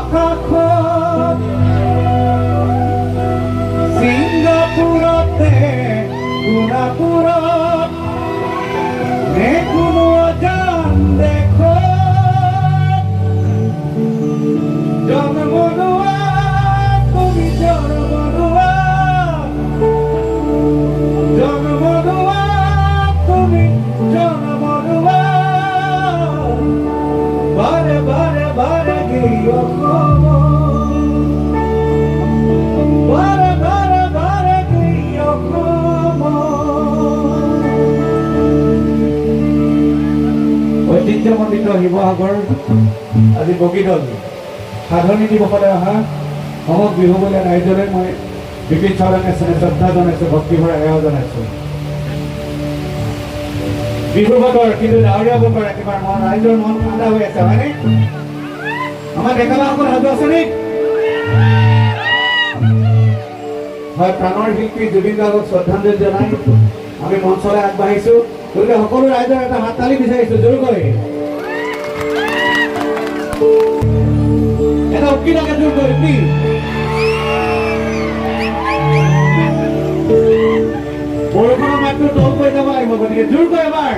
আকাশত ছিংগাপুৰতে সোণাপুৰত নে কোনো অজান দেশত জন্ম লোৱা তুমি জন্ম লোৱা তুমি জন্ম লোৱা বাৰে বাৰে বাৰে গৈ বাৰে বাৰে বাৰে গৈ ঐতিহ্যমণ্ডিত শিৱসাগৰ আজি বগীদল সাধনী দিৱসলৈ অহা সমগ্ৰ বিহুবলীয়া ৰাইজলৈ মই বিপিন চাওডাঙে শ্ৰদ্ধা জনাইছোঁ, ভক্তিভৰা সেৱা জনাইছোঁ। বিহু বতৰ কিন্তু ডাৱৰীয়া বতৰ একেবাৰে ৰাইজৰ মন ঠাণ্ডা হৈ আছে হয়নে? আমাৰ ডেকাসকল সাজু আছে নে? হয়, প্ৰাণৰ শিল্পী জুবিন গাৰ্গক শ্ৰদ্ধাঞ্জলি জনাই আমি মঞ্চলৈ আগবাঢ়িছোঁ। গতিকে সকলো ৰাইজৰ এটা হাত তালি বিচাৰিছোঁ জোৰকৈ, এটা উকিলকে জোৰকৈ কি বৰষুণৰ মাতটো তল কৰি যাব লাগিব, গতিকে জোৰকৈ এবাৰ